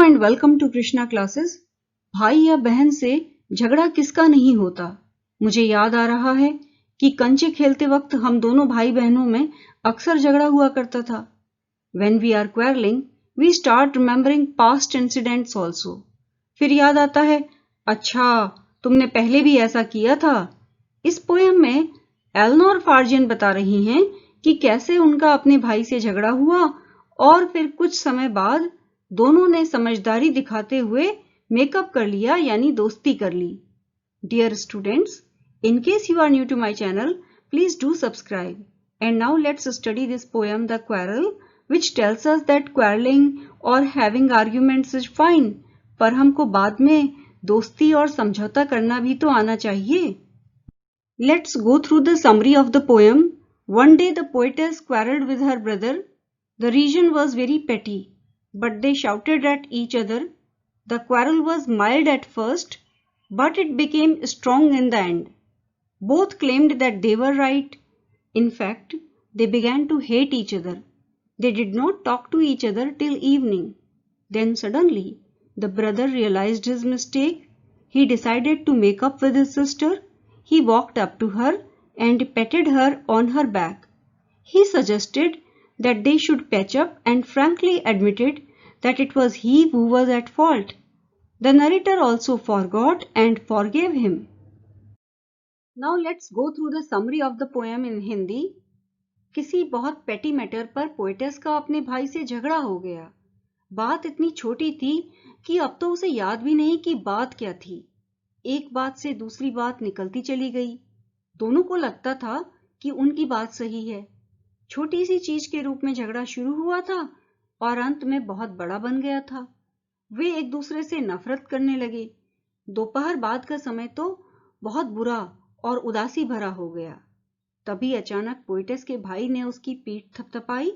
And welcome to Krishna classes. भाई या बहन से झगड़ा किसका नहीं होता। मुझे याद आ रहा है कि कंचे खेलते वक्त हम दोनों भाई बहनों में अक्सर झगड़ा हुआ करता था। When we are quarreling, we start remembering past incidents also. फिर याद आता है, अच्छा तुमने पहले भी ऐसा किया था। इस पोयम में एलनोर फार्जियन बता रही हैं कि कैसे उनका अपने भाई से झगड़ा हुआ और फिर कुछ समय बाद दोनों ने समझदारी दिखाते हुए मेकअप कर लिया, यानी दोस्ती कर ली। Dear students, in case you are new to my channel, please do subscribe. And now let's study this poem, The Quarrel, which tells us that quarreling or having arguments is fine. पर हमको बाद में दोस्ती और समझौता करना भी तो आना चाहिए। Let's go through the summary of the poem. One day the poetess quarrelled with her brother. The reason was very petty, but they shouted at each other. The quarrel was mild at first, but it became strong in the end. Both claimed that they were right. In fact, they began to hate each other. They did not talk to each other till evening. Then suddenly, the brother realized his mistake. He decided to make up with his sister. He walked up to her and patted her on her back. He suggested that they should patch up and frankly admitted that it was he who was at fault. The narrator also forgot and forgave him. Now let's go through the summary of the poem in Hindi. किसी बहुत पेटी matter पर poetess का अपने भाई से झगड़ा हो गया। बात इतनी छोटी थी कि अब तो उसे याद भी नहीं कि बात क्या थी। एक बात से दूसरी बात निकलती चली गई। दोनों को लगता था कि उनकी बात सही है। छोटी सी चीज के रूप में झगड़ा शुरू हुआ था और अंत में बहुत बड़ा बन गया था। वे एक दूसरे से नफरत करने लगे। दोपहर बाद का समय तो बहुत बुरा और उदासी भरा हो गया। तभी अचानक पोएटेस के भाई ने उसकी पीठ थपथपाई।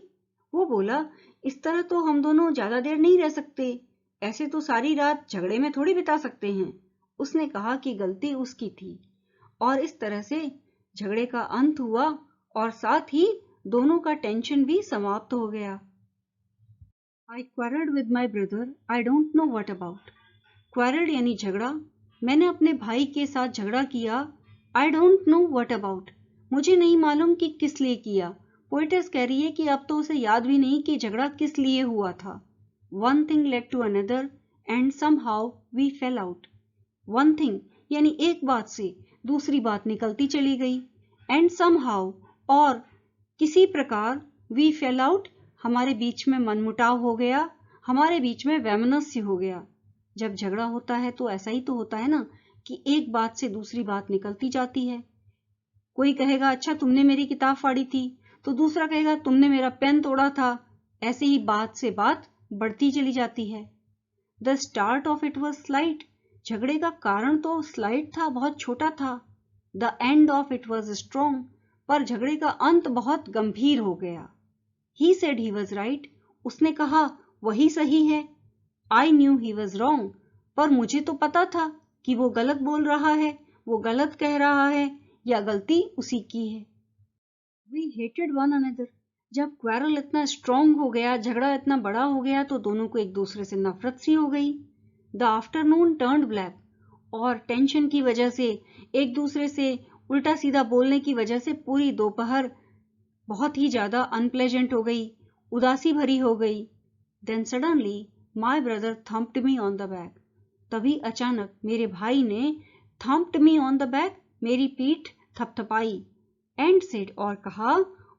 वो बोला, इस तरह तो हम दोनों ज्यादा देर नहीं रह सकते। ऐसे तो सारी रात झगड़े में थोड़ी बिता सकते हैं। उसने कहा कि गलती उसकी थी और इस तरह से झगड़े का अंत हुआ और साथ ही दोनों का टेंशन भी समाप्त हो गया। I quarreled with my brother. I don't know what about. Quarreled यानी झगड़ा। मैंने अपने भाई के साथ झगड़ा किया। I don't know what about. मुझे नहीं मालूम कि किस लिए किया। पोएटेस कह रही है कि अब तो उसे याद भी नहीं कि झगड़ा किस लिए हुआ था। One thing led to another and somehow we fell out. One thing यानी एक बात से दूसरी बात निकलती चली गई। And somehow और किसी प्रकार we fell out हमारे बीच में मनमुटाव हो गया, हमारे बीच में वैमनस्य हो गया। जब झगड़ा होता है तो ऐसा ही तो होता है ना कि एक बात से दूसरी बात निकलती जाती है। कोई कहेगा अच्छा तुमने मेरी किताब फाड़ी थी, तो दूसरा कहेगा तुमने मेरा पेन तोड़ा था। ऐसे ही बात से बात बढ़ती चली जाती है। The start of it was slight. झगड़े का कारण तो स्लाइट था, बहुत छोटा था। The end of it was strong. पर झगड़े का अंत बहुत गंभीर हो गया। He said he was right. उसने कहा वही सही है। I knew he was wrong. पर मुझे तो पता था कि वो गलत बोल रहा है, वो गलत कह रहा है या गलती उसी की है। We hated one another. जब क्वारल इतना स्ट्रॉन्ग हो गया, झगड़ा इतना बड़ा हो गया, तो दोनों को एक दूसरे से नफरत सी हो गई। The afternoon turned black. और टेंशन की वजह से, एक दूसरे से उल्टा सीधा बोलने की वजह से पूरी दोपहर बहुत ही ज्यादा अनप्लेजेंट हो गई, उदासी भरी हो गई। Then suddenly my brother thumped me on the back. तभी अचानक मेरे भाई ने thumped me on the back, मेरी पीठ थपथपाई। एंड सेड और कहा,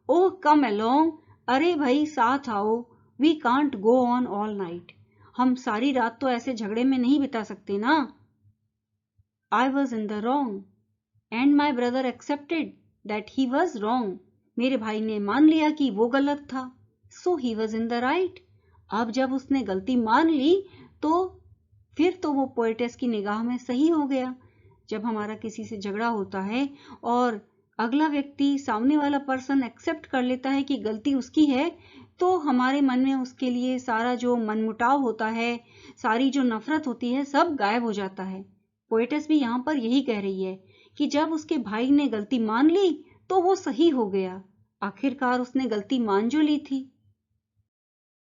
ओह कम अलोंग, अरे भाई साथ आओ। We can't go on all night. हम सारी रात तो ऐसे झगड़े में नहीं बिता सकते ना। I was in the wrong and my brother accepted that he was wrong. मेरे भाई ने मान लिया कि वो गलत था। So he was in the right. अब जब उसने गलती मान ली तो फिर तो वो पोएटेस की निगाह में सही हो गया। जब हमारा किसी से झगड़ा होता है और अगला व्यक्ति, सामने वाला पर्सन एक्सेप्ट कर लेता है कि गलती उसकी है, तो हमारे मन में उसके लिए सारा जो मनमुटाव होता है, सारी जो नफरत होती है, सब गायब हो जाता है। पोएटेस भी यहाँ पर यही कह रही है कि जब उसके भाई ने गलती मान ली तो वो सही हो गया। आखिरकार उसने गलती मान जो ली थी।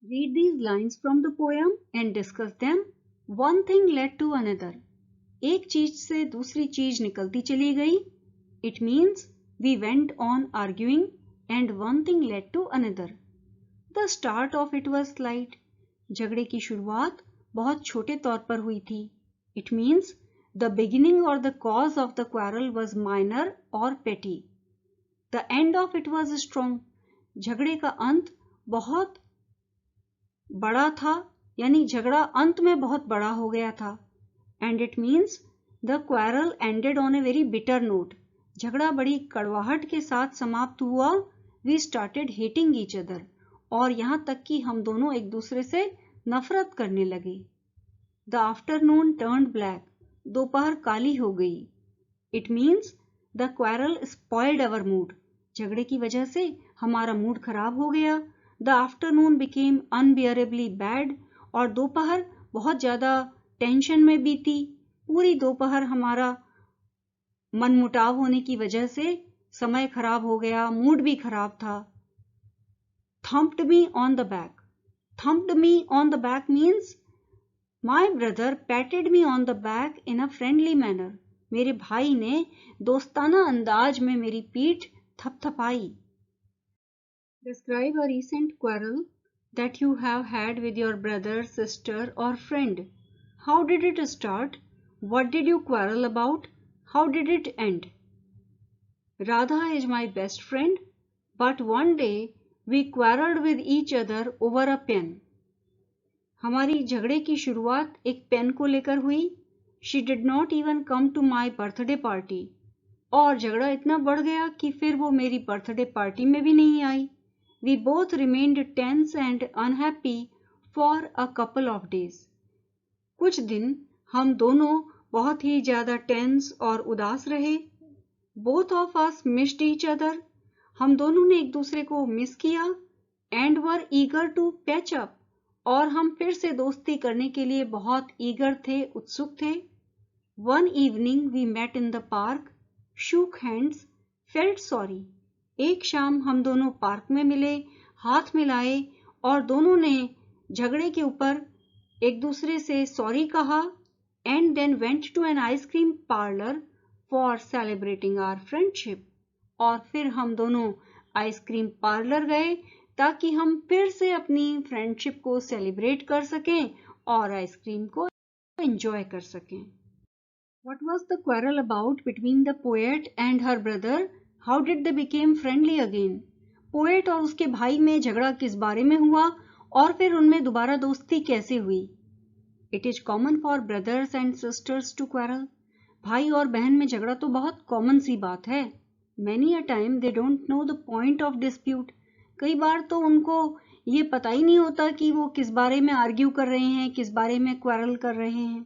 Read these lines from the poem and discuss them. One thing led to another. एक चीज से दूसरी चीज निकलती चली गई. It means we went on arguing and one thing led to another. The start of it was slight. झगड़े की शुरुआत बहुत छोटे तौर पर हुई थी. It means the beginning or the cause of the quarrel was minor or petty. The end of it was strong. झगड़े का अंत बहुत बड़ा था, यानी झगड़ा अंत में बहुत बड़ा हो गया था. And it means the quarrel ended on a very bitter note. झगड़ा बड़ी कड़वाहट के साथ समाप्त हुआ. We started hating each other. और यहाँ तक कि हम दोनों एक दूसरे से नफरत करने लगे. The afternoon turned black. दोपहर काली हो गई. It means the quarrel spoiled our mood. झगड़े की वजह से हमारा मूड खराब हो गया. The afternoon became unbearably bad. और दोपहर बहुत ज्यादा टेंशन में बीती. पूरी दोपहर हमारा मनमुटाव होने की वजह से समय खराब हो गया, मूड भी खराब था. Thumped me on the back. Thumped me on the back means my brother patted me on the back in a friendly manner. मेरे भाई ने दोस्ताना अंदाज में मेरी पीठ थपथपाई. Describe a recent quarrel that you have had with your brother, sister or friend. How did it start? What did you quarrel about? How did it end? Radha is my best friend, but one day we quarreled with each other over a pen. हमारी झगड़े की शुरुआत एक pen को लेकर हुई. She did not even come to my birthday party. और झगड़ा इतना बढ़ गया कि फिर वो मेरी बर्थडे पार्टी में भी नहीं आई. We both remained tense and unhappy for a couple of days. कुछ दिन हम दोनों बहुत ही ज्यादा टेंस और उदास रहे. Both of us missed each other. हम दोनों ने एक दूसरे को मिस किया. And were eager to patch up. और हम फिर से दोस्ती करने के लिए बहुत eager थे, उत्सुक थे. One evening we met in the park, shook hands, felt sorry. एक शाम हम दोनों पार्क में मिले, हाथ मिलाए और दोनों ने झगड़े के ऊपर एक दूसरे से सॉरी कहा. And then went to an ice cream parlor for celebrating our friendship. और फिर हम दोनों आइसक्रीम पार्लर गए ताकि हम फिर से अपनी फ्रेंडशिप को सेलिब्रेट कर सकें और आइसक्रीम को एंजॉय कर सकें. What was the quarrel about between the poet and her brother? How did they become friendly again? Poet और उसके भाई में झगड़ा किस बारे में हुआ और फिर उनमें दोबारा दोस्ती कैसे हुई? It is common for brothers and sisters to quarrel. भाई और बहन में झगड़ा तो बहुत कॉमन सी बात है. Many a time they don't know the point of dispute. कई बार तो उनको ये पता ही नहीं होता कि वो किस बारे में आर्ग्यू कर रहे हैं, किस बारे में क्वारल कर रहे हैं.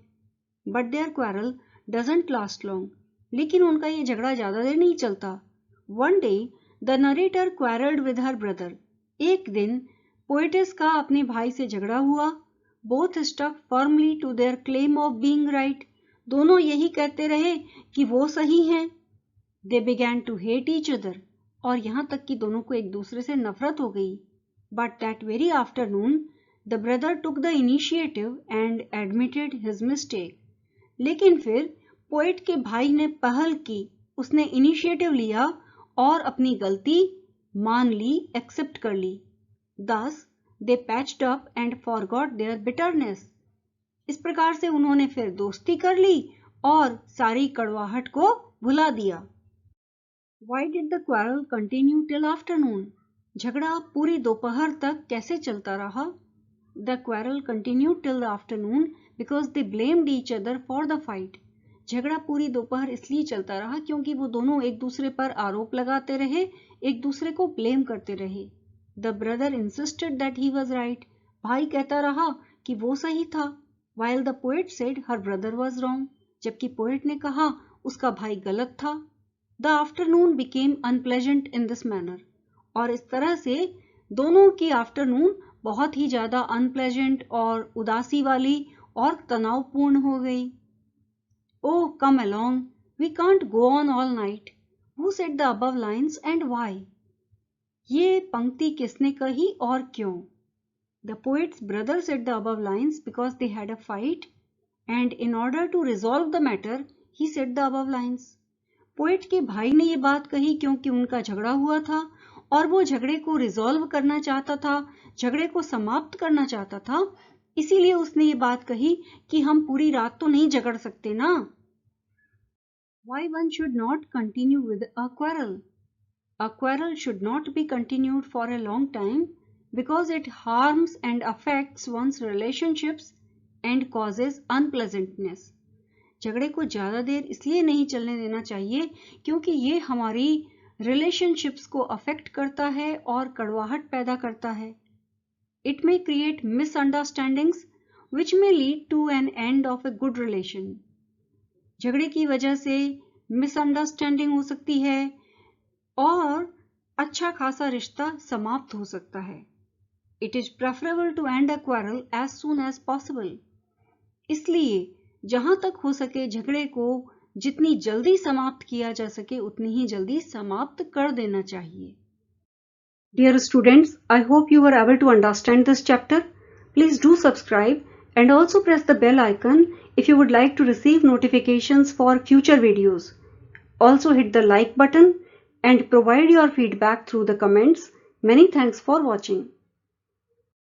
But their quarrel doesn't last long. लेकिन उनका ये झगड़ा ज्यादा देर नहीं चलता. One day the narrator quarreled with her brother. एक दिन पोएटेस का अपने भाई से झगड़ा हुआ. Both stuck firmly to their claim of being right. दोनों यही कहते रहे कि वो सही हैं. They began to hate each other. और यहाँ तक कि दोनों को एक दूसरे से नफरत हो गई. But that very afternoon, the brother took the initiative and admitted his mistake. लेकिन फिर पोएट के भाई ने पहल की. उसने इनिशिएटिव लिया और अपनी गलती मान ली, एक्सेप्ट कर ली. Thus, they patched up and forgot their bitterness. इस प्रकार से उन्होंने फिर दोस्ती कर ली और सारी कड़वाहट को भुला दिया. Why did the quarrel continue till afternoon? झगड़ा पूरी दोपहर तक कैसे चलता रहा? The quarrel continued till the afternoon because they blamed each other for the fight. झगड़ा पूरी दोपहर इसलिए चलता रहा क्योंकि वो दोनों एक दूसरे पर आरोप लगाते रहे, एक दूसरे को ब्लेम करते रहे. The brother insisted that he was right. भाई कहता रहा कि वो सही था. While the poet said her brother was wrong. जबकि पोएट ने कहा उसका भाई गलत था. The afternoon became unpleasant in this manner. और इस तरह से दोनों की आफ्टरनून बहुत ही ज्यादा अनप्लेजेंट और उदासी वाली और तनावपूर्ण हो गई. Oh, come along. We can't go on all night. Who said the above lines and why? ये पंक्ति किसने कही और क्यों? The poet's brother said the above lines because they had a fight, and in order to resolve the matter, he said the above lines. Poet के भाई ने ये बात कही क्योंकि उनका झगड़ा हुआ था और वो झगड़े को रिजॉल्व करना चाहता था, झगड़े को समाप्त करना चाहता था, इसीलिए उसने ये बात कही कि हम पूरी रात तो नहीं झगड़ सकते ना. Why one should not continue with a quarrel? A quarrel should not be continued for a long time because it harms and affects one's relationships and causes unpleasantness. झगड़े को ज़्यादा देर इसलिए नहीं चलने देना चाहिए क्योंकि ये हमारी रिलेशनशिप्स को अफेक्ट करता है और कड़वाहट पैदा करता है. It may create misunderstandings which may lead to an end of a good relation. झगड़े की वजह से मिसअंडरस्टैंडिंग हो सकती है और अच्छा खासा रिश्ता समाप्त हो सकता है. It is preferable to end a quarrel as soon as possible. इसलिए जहां तक हो सके झगड़े को जितनी जल्दी समाप्त किया जा सके उतनी ही जल्दी समाप्त कर देना चाहिए. Dear students, I hope you were able to understand this chapter. Please do subscribe and also press the bell icon if you would like to receive notifications for future videos. Also hit the like button and provide your feedback through the comments. Many thanks for watching.